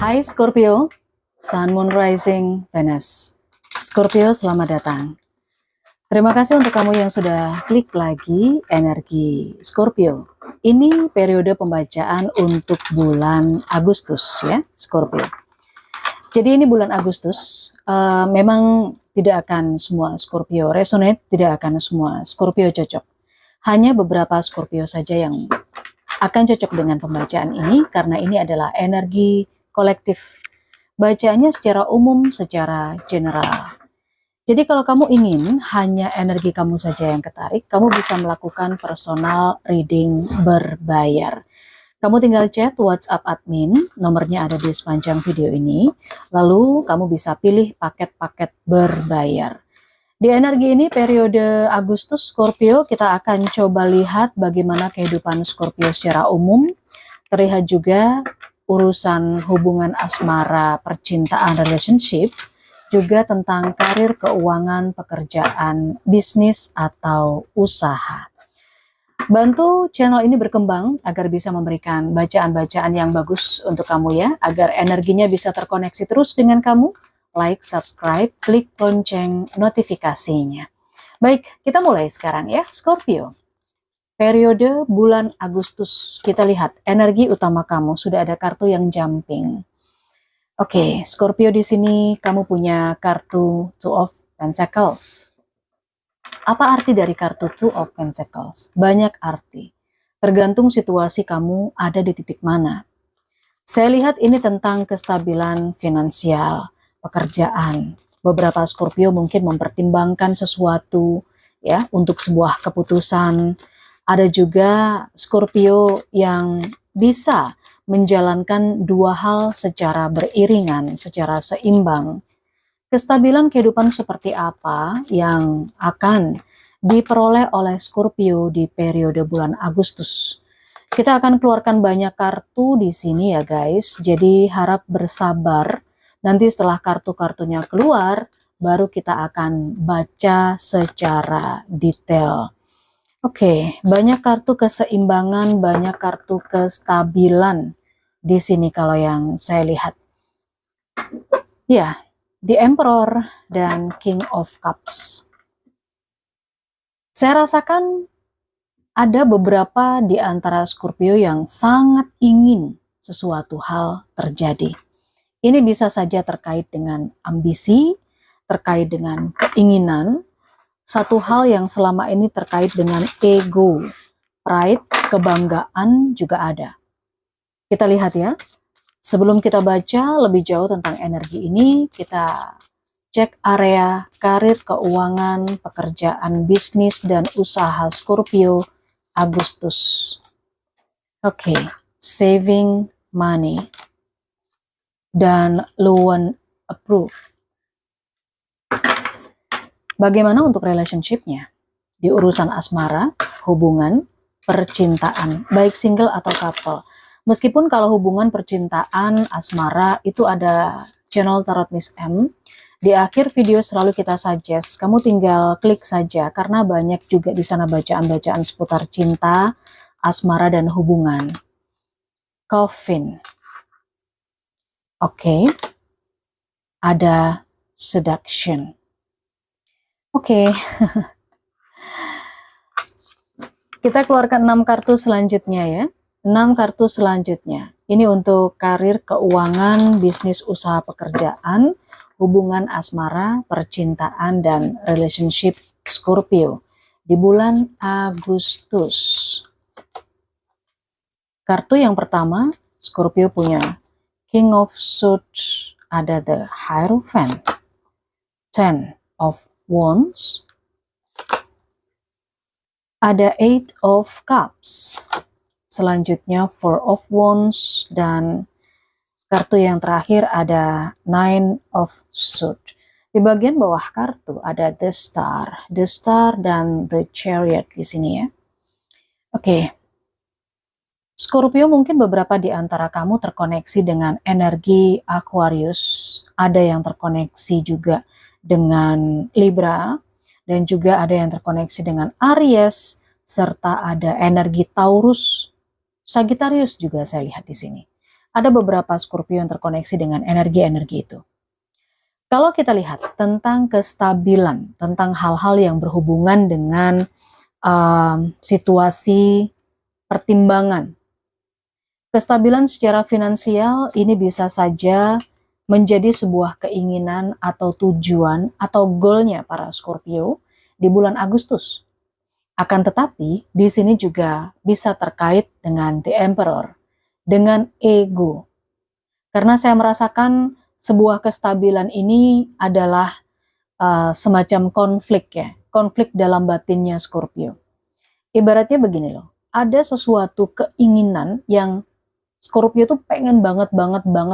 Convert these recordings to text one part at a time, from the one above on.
Hai Scorpio, Sun, Moon, Rising, Venus. Scorpio, selamat datang. Terima kasih untuk kamu yang sudah klik lagi energi Scorpio. Ini periode pembacaan untuk bulan Agustus ya, Scorpio. Jadi ini bulan Agustus, memang tidak akan semua Scorpio resonate, tidak akan semua Scorpio cocok. Hanya beberapa Scorpio saja yang akan cocok dengan pembacaan ini, karena ini adalah energi kolektif. Bacaannya secara umum, secara general. Jadi kalau kamu ingin hanya energi kamu saja yang ketarik, kamu bisa melakukan personal reading berbayar. Kamu tinggal chat WhatsApp admin, nomornya ada di sepanjang video ini. Lalu kamu bisa pilih paket-paket berbayar. Di energi ini periode Agustus Scorpio, kita akan coba lihat bagaimana kehidupan Scorpio secara umum. Terlihat juga urusan hubungan asmara, percintaan, relationship, juga tentang karir, keuangan, pekerjaan, bisnis, atau usaha. Bantu channel ini berkembang agar bisa memberikan bacaan-bacaan yang bagus untuk kamu ya, agar energinya bisa terkoneksi terus dengan kamu. Like, subscribe, klik lonceng notifikasinya. Baik, kita mulai sekarang ya, Scorpio. Periode bulan Agustus, kita lihat energi utama kamu, sudah ada kartu yang jumping. Oke, Scorpio di sini kamu punya kartu Two of Pentacles. Apa arti dari kartu Two of Pentacles? Banyak arti. Tergantung situasi kamu ada di titik mana. Saya lihat ini tentang kestabilan finansial, pekerjaan. Beberapa Scorpio mungkin mempertimbangkan sesuatu ya untuk sebuah keputusan. Ada juga Scorpio yang bisa menjalankan dua hal secara beriringan, secara seimbang. Kestabilan kehidupan seperti apa yang akan diperoleh oleh Scorpio di periode bulan Agustus? Kita akan keluarkan banyak kartu di sini ya guys, jadi harap bersabar. Nanti setelah kartu-kartunya keluar, baru kita akan baca secara detail. Oke, banyak kartu keseimbangan, banyak kartu kestabilan di sini kalau yang saya lihat. Ya, The Emperor dan King of Cups. Saya rasakan ada beberapa di antara Scorpio yang sangat ingin sesuatu hal terjadi. Ini bisa saja terkait dengan ambisi, terkait dengan keinginan, satu hal yang selama ini terkait dengan ego, pride, kebanggaan juga ada. Kita lihat ya, sebelum kita baca lebih jauh tentang energi ini, kita cek area karir, keuangan, pekerjaan, bisnis, dan usaha Scorpio Agustus. Oke, saving money dan loan approve. Bagaimana untuk relationship-nya? Di urusan asmara, hubungan, percintaan, baik single atau couple. Meskipun kalau hubungan, percintaan, asmara itu ada channel Tarot Miss M. Di akhir video selalu kita suggest, kamu tinggal klik saja karena banyak juga di sana bacaan-bacaan seputar cinta, asmara, dan hubungan. Coffin. Oke. Ada seduction. Oke. Kita keluarkan 6 kartu selanjutnya ya. 6 kartu selanjutnya. Ini untuk karir, keuangan, bisnis, usaha, pekerjaan, hubungan asmara, percintaan, dan relationship Scorpio di bulan Agustus. Kartu yang pertama, Scorpio punya King of Swords, ada The Hierophant, Ten of Wands, ada Eight of Cups, selanjutnya Four of Wands, dan kartu yang terakhir ada Nine of Swords. Di bagian bawah kartu ada The Star dan The Chariot di sini ya. Oke. Scorpio, mungkin beberapa di antara kamu terkoneksi dengan energi Aquarius, ada yang terkoneksi juga dengan Libra, dan juga ada yang terkoneksi dengan Aries, serta ada energi Taurus, Sagittarius juga saya lihat di sini. ada beberapa Scorpio yang terkoneksi dengan energi-energi itu. Kalau kita lihat tentang kestabilan, tentang hal-hal yang berhubungan dengan situasi pertimbangan, kestabilan secara finansial ini bisa saja menjadi sebuah keinginan atau tujuan atau goalnya para Scorpio di bulan Agustus. Akan tetapi, di sini juga bisa terkait dengan The Emperor, dengan ego. Karena saya merasakan sebuah kestabilan ini adalah semacam konflik ya, konflik dalam batinnya Scorpio. Ibaratnya begini loh, ada sesuatu keinginan yang Scorpio tuh pengen banget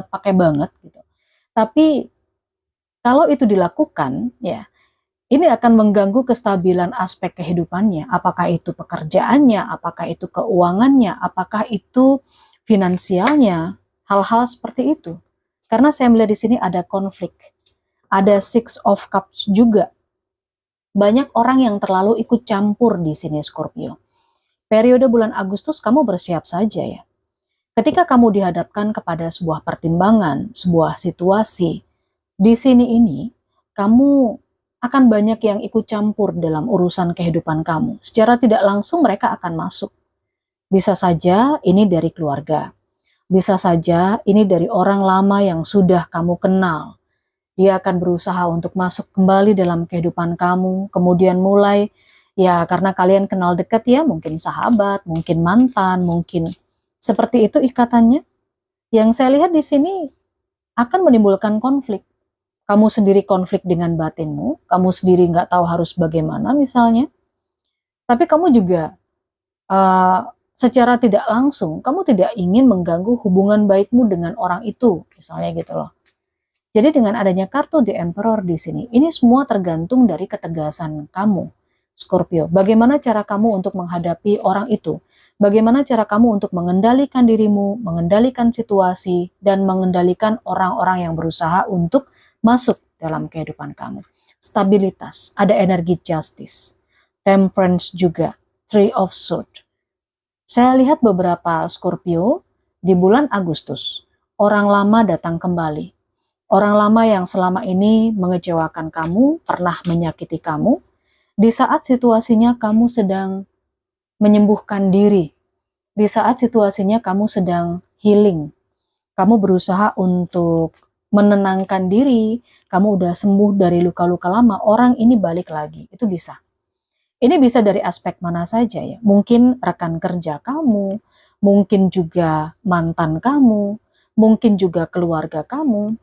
pakai banget gitu. Tapi kalau itu dilakukan ya, ini akan mengganggu kestabilan aspek kehidupannya. Apakah itu pekerjaannya, apakah itu keuangannya, apakah itu finansialnya, hal-hal seperti itu. Karena saya melihat di sini ada konflik, ada Six of Cups juga. Banyak orang yang terlalu ikut campur di sini Scorpio. Periode bulan Agustus kamu bersiap saja ya. Ketika kamu dihadapkan kepada sebuah pertimbangan, sebuah situasi, di sini ini kamu akan banyak yang ikut campur dalam urusan kehidupan kamu. Secara tidak langsung mereka akan masuk. Bisa saja ini dari keluarga. Bisa saja ini dari orang lama yang sudah kamu kenal. Dia akan berusaha untuk masuk kembali dalam kehidupan kamu. Kemudian mulai, ya karena kalian kenal dekat ya, mungkin sahabat, mungkin mantan, mungkin seperti itu ikatannya. Yang saya lihat di sini akan menimbulkan konflik. Kamu sendiri konflik dengan batinmu, kamu sendiri nggak tahu harus bagaimana misalnya. Tapi kamu juga secara tidak langsung, kamu tidak ingin mengganggu hubungan baikmu dengan orang itu, misalnya gitu loh. Jadi dengan adanya kartu The Emperor di sini, ini semua tergantung dari ketegasan kamu, Scorpio. Bagaimana cara kamu untuk menghadapi orang itu? Bagaimana cara kamu untuk mengendalikan dirimu, mengendalikan situasi, dan mengendalikan orang-orang yang berusaha untuk masuk dalam kehidupan kamu. Stabilitas, ada energi justice, temperance juga, Three of Swords. Saya lihat beberapa Scorpio di bulan Agustus, orang lama datang kembali. Orang lama yang selama ini mengecewakan kamu, pernah menyakiti kamu, di saat situasinya kamu sedang menyembuhkan diri, di saat situasinya kamu sedang healing, kamu berusaha untuk menenangkan diri, kamu udah sembuh dari luka-luka lama, orang ini balik lagi, itu bisa. Ini bisa dari aspek mana saja ya, mungkin rekan kerja kamu, mungkin juga mantan kamu, mungkin juga keluarga kamu,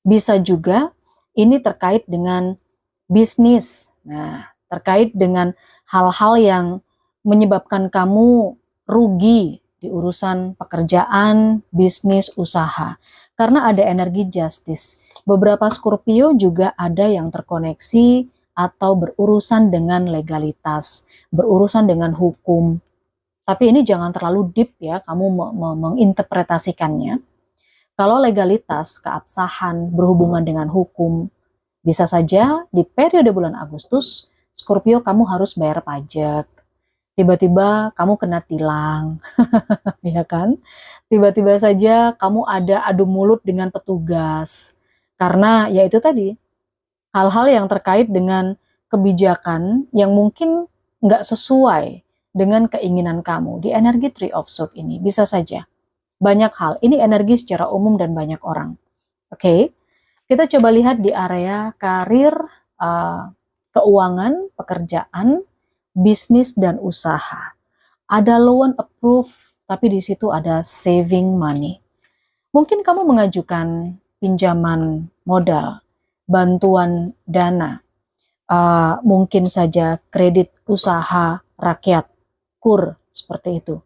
bisa juga ini terkait dengan bisnis, nah terkait dengan hal-hal yang menyebabkan kamu rugi di urusan pekerjaan, bisnis, usaha. Karena ada energi justice, beberapa Scorpio juga ada yang terkoneksi atau berurusan dengan legalitas, berurusan dengan hukum. Tapi ini jangan terlalu deep ya, kamu menginterpretasikannya. Kalau legalitas, keabsahan, berhubungan dengan hukum, bisa saja di periode bulan Agustus, Scorpio kamu harus bayar pajak. Tiba-tiba kamu kena tilang, ya kan? Tiba-tiba saja kamu ada adu mulut dengan petugas. Karena ya itu tadi, hal-hal yang terkait dengan kebijakan yang mungkin nggak sesuai dengan keinginan kamu. Di energi Three of Swords ini bisa saja. Banyak hal, ini energi secara umum dan banyak orang. Oke, kita coba lihat di area karir, keuangan, pekerjaan, bisnis, dan usaha. Ada loan approve, tapi di situ ada saving money. Mungkin kamu mengajukan pinjaman modal, bantuan dana, mungkin saja kredit usaha rakyat, KUR, seperti itu.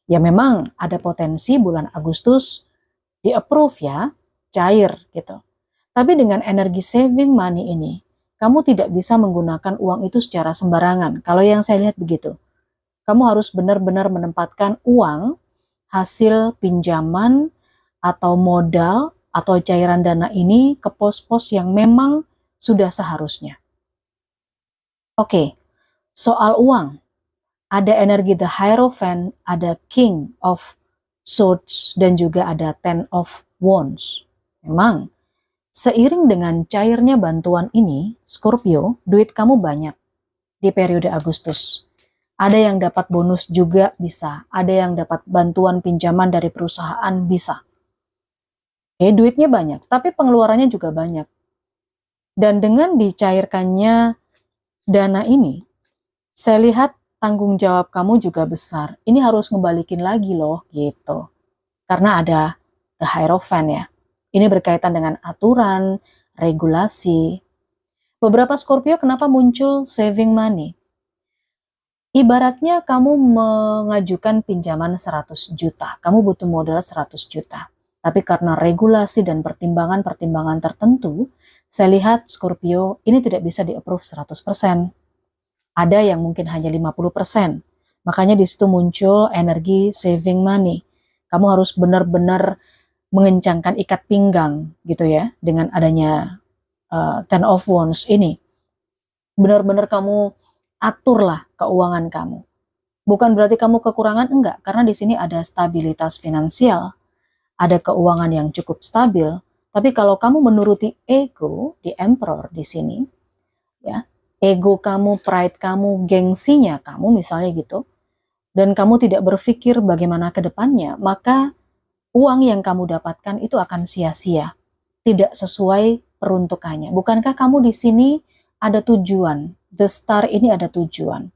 Ya memang ada potensi bulan Agustus di approve ya, cair gitu. Tapi dengan energi saving money ini, kamu tidak bisa menggunakan uang itu secara sembarangan. Kalau yang saya lihat begitu. Kamu harus benar-benar menempatkan uang, hasil pinjaman, atau modal, atau cairan dana ini ke pos-pos yang memang sudah seharusnya. Oke, soal uang, ada energi The Hierophant, ada King of Swords, dan juga ada Ten of Wands. Memang, seiring dengan cairnya bantuan ini, Scorpio, duit kamu banyak di periode Agustus. Ada yang dapat bonus juga bisa, ada yang dapat bantuan pinjaman dari perusahaan bisa. Oke, duitnya banyak, tapi pengeluarannya juga banyak. Dan dengan dicairkannya dana ini, saya lihat tanggung jawab kamu juga besar. Ini harus ngebalikin lagi loh, gitu. Karena ada The Hierophant ya. Ini berkaitan dengan aturan, regulasi. Beberapa Scorpio kenapa muncul saving money? Ibaratnya kamu mengajukan pinjaman 100 juta, kamu butuh modal 100 juta. Tapi karena regulasi dan pertimbangan-pertimbangan tertentu, saya lihat Scorpio ini tidak bisa di-approve 100%. Ada yang mungkin hanya 50%. Makanya di situ muncul energi saving money. Kamu harus benar-benar mengencangkan ikat pinggang gitu ya, dengan adanya Ten of Wands ini. Benar-benar kamu aturlah keuangan kamu. Bukan berarti kamu kekurangan, enggak, karena di sini ada stabilitas finansial, ada keuangan yang cukup stabil. Tapi kalau kamu menuruti ego di Emperor di sini, ya, ego kamu, pride kamu, gengsinya kamu misalnya gitu, dan kamu tidak berpikir bagaimana ke depannya, maka uang yang kamu dapatkan itu akan sia-sia, tidak sesuai peruntukannya. Bukankah kamu di sini ada tujuan? The Star ini ada tujuan.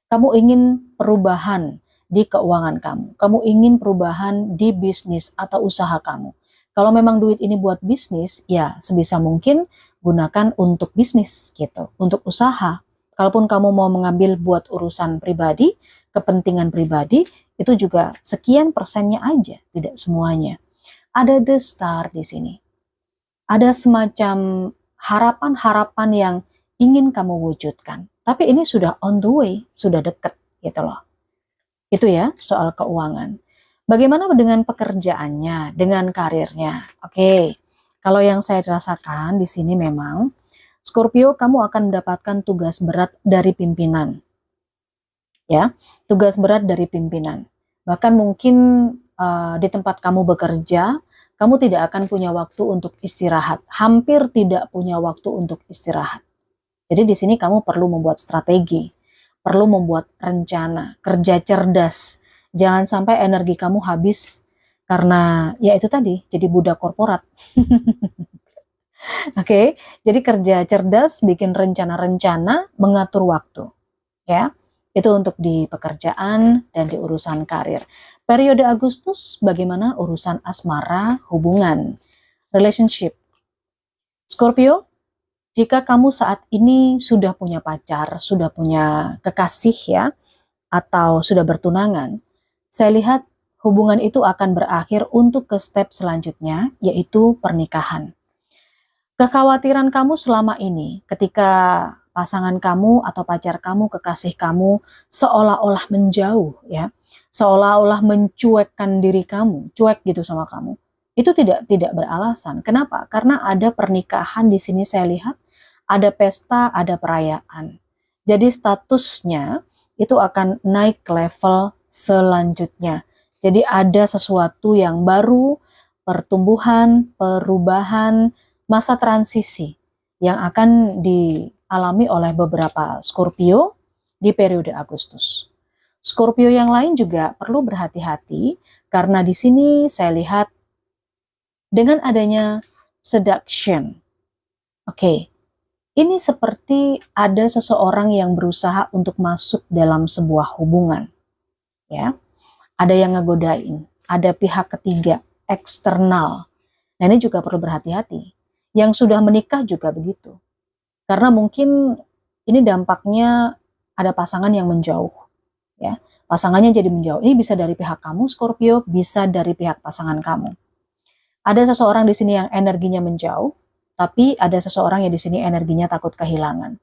Kamu ingin perubahan di keuangan kamu. Kamu ingin perubahan di bisnis atau usaha kamu. Kalau memang duit ini buat bisnis, ya sebisa mungkin gunakan untuk bisnis gitu, untuk usaha. Kalaupun kamu mau mengambil buat urusan pribadi, kepentingan pribadi, itu juga sekian persennya aja, tidak semuanya. Ada The Star di sini. Ada semacam harapan-harapan yang ingin kamu wujudkan. Tapi ini sudah on the way, sudah deket gitu loh. Itu ya soal keuangan. Bagaimana dengan pekerjaannya, dengan karirnya? Oke, kalau yang saya rasakan di sini memang Scorpio kamu akan mendapatkan tugas berat dari pimpinan. Ya, tugas berat dari pimpinan. Bahkan mungkin di tempat kamu bekerja, kamu tidak akan punya waktu untuk istirahat. Hampir tidak punya waktu untuk istirahat. Jadi di sini kamu perlu membuat strategi, perlu membuat rencana, kerja cerdas. Jangan sampai energi kamu habis karena ya itu tadi, jadi budak korporat. Oke, jadi kerja cerdas, bikin rencana-rencana, mengatur waktu. Ya, itu untuk di pekerjaan dan di urusan karir. Periode Agustus, bagaimana urusan asmara, hubungan, relationship. Scorpio, jika kamu saat ini sudah punya pacar, sudah punya kekasih ya, atau sudah bertunangan, saya lihat hubungan itu akan berakhir untuk ke step selanjutnya, yaitu pernikahan. Kekhawatiran kamu selama ini ketika pasangan kamu atau pacar kamu, kekasih kamu seolah-olah menjauh ya, seolah-olah mencuekkan diri kamu, cuek gitu sama kamu. Itu tidak beralasan. Kenapa? Karena ada pernikahan di sini saya lihat, ada pesta, ada perayaan. Jadi statusnya itu akan naik ke level selanjutnya. Jadi ada sesuatu yang baru, pertumbuhan, perubahan, masa transisi yang akan dialami oleh beberapa Scorpio di periode Agustus. Scorpio yang lain juga perlu berhati-hati karena di sini saya lihat dengan adanya seduction. Oke. Ini seperti ada seseorang yang berusaha untuk masuk dalam sebuah hubungan. Ya. Ada yang ngegodain, ada pihak ketiga, eksternal. Nah, ini juga perlu berhati-hati. Yang sudah menikah juga begitu. Karena mungkin ini dampaknya ada pasangan yang menjauh. Ya. Pasangannya jadi menjauh. Ini bisa dari pihak kamu, Scorpio, bisa dari pihak pasangan kamu. Ada seseorang di sini yang energinya menjauh, tapi ada seseorang yang di sini energinya takut kehilangan.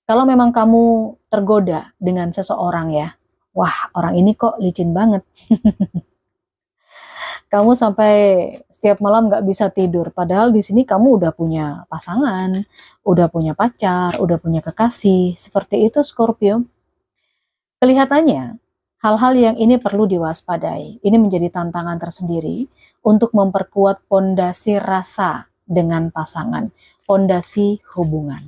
Kalau memang kamu tergoda dengan seseorang ya, wah orang ini kok licin banget. Kamu sampai setiap malam nggak bisa tidur, padahal di sini kamu udah punya pasangan, udah punya pacar, udah punya kekasih. Seperti itu Scorpio. Kelihatannya Hal-hal yang ini perlu diwaspadai. Ini menjadi tantangan tersendiri untuk memperkuat pondasi rasa dengan pasangan, pondasi hubungan.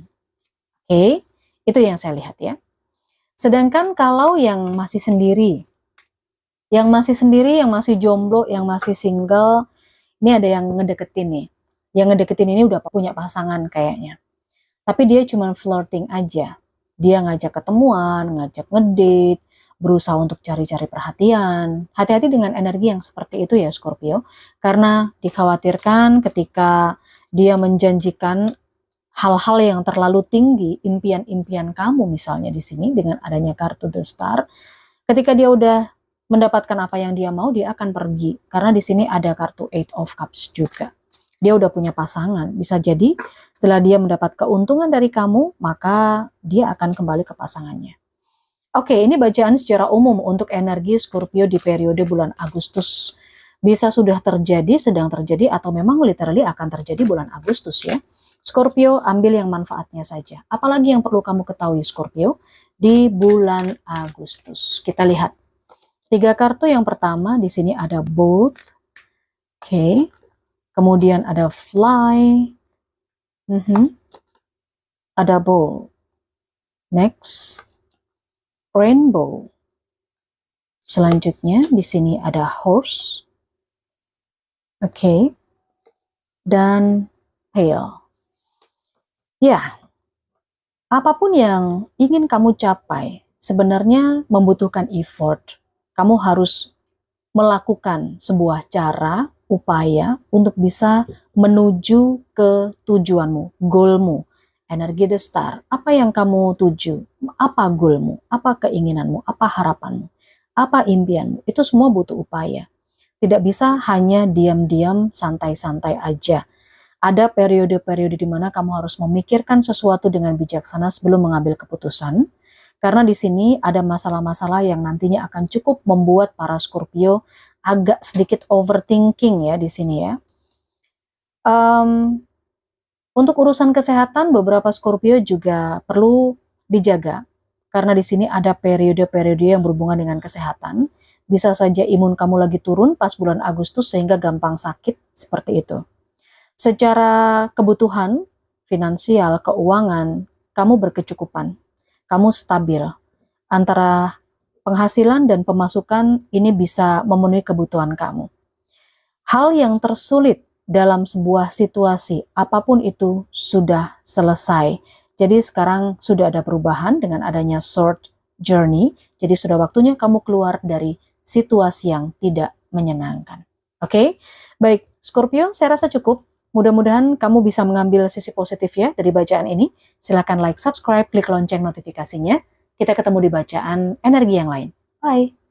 Oke, itu yang saya lihat ya. Sedangkan kalau yang masih sendiri, yang masih jomblo, yang masih single, ini ada yang ngedeketin nih. Yang ngedeketin ini udah punya pasangan kayaknya. Tapi dia cuma flirting aja. Dia ngajak ketemuan, ngajak ngedate, berusaha untuk cari-cari perhatian. Hati-hati dengan energi yang seperti itu ya Scorpio. Karena dikhawatirkan ketika dia menjanjikan hal-hal yang terlalu tinggi, impian-impian kamu misalnya di sini dengan adanya kartu The Star, ketika dia udah mendapatkan apa yang dia mau, dia akan pergi. Karena di sini ada kartu Eight of Cups juga. Dia udah punya pasangan. Bisa jadi setelah dia mendapat keuntungan dari kamu, maka dia akan kembali ke pasangannya. Oke, ini bacaan secara umum untuk energi Scorpio di periode bulan Agustus. Bisa sudah terjadi, sedang terjadi, atau memang literally akan terjadi bulan Agustus ya. Scorpio, ambil yang manfaatnya saja. Apalagi yang perlu kamu ketahui Scorpio di bulan Agustus. Kita lihat. 3 kartu yang pertama, di sini ada both. Oke. Kemudian ada fly. Ada bowl. Next. Rainbow. Selanjutnya di sini ada horse. Oke. Dan pale. Ya. Apapun yang ingin kamu capai sebenarnya membutuhkan effort. Kamu harus melakukan sebuah cara, upaya untuk bisa menuju ke tujuanmu, goalmu. Energi The Star, apa yang kamu tuju? Apa goalmu? Apa keinginanmu? Apa harapanmu? Apa impianmu? Itu semua butuh upaya. Tidak bisa hanya diam-diam, santai-santai aja. Ada periode-periode di mana kamu harus memikirkan sesuatu dengan bijaksana sebelum mengambil keputusan. Karena di sini ada masalah-masalah yang nantinya akan cukup membuat para Scorpio agak sedikit overthinking ya di sini ya. Untuk urusan kesehatan, beberapa Scorpio juga perlu dijaga. Karena di sini ada periode-periode yang berhubungan dengan kesehatan. Bisa saja imun kamu lagi turun pas bulan Agustus sehingga gampang sakit seperti itu. Secara kebutuhan, finansial, keuangan, kamu berkecukupan. Kamu stabil. Antara penghasilan dan pemasukan ini bisa memenuhi kebutuhan kamu. Hal yang tersulit dalam sebuah situasi, apapun itu sudah selesai. Jadi sekarang sudah ada perubahan dengan adanya short journey. Jadi sudah waktunya kamu keluar dari situasi yang tidak menyenangkan. Oke? Baik, Scorpio, saya rasa cukup. Mudah-mudahan kamu bisa mengambil sisi positif ya dari bacaan ini. Silahkan like, subscribe, klik lonceng notifikasinya. Kita ketemu di bacaan energi yang lain. Bye!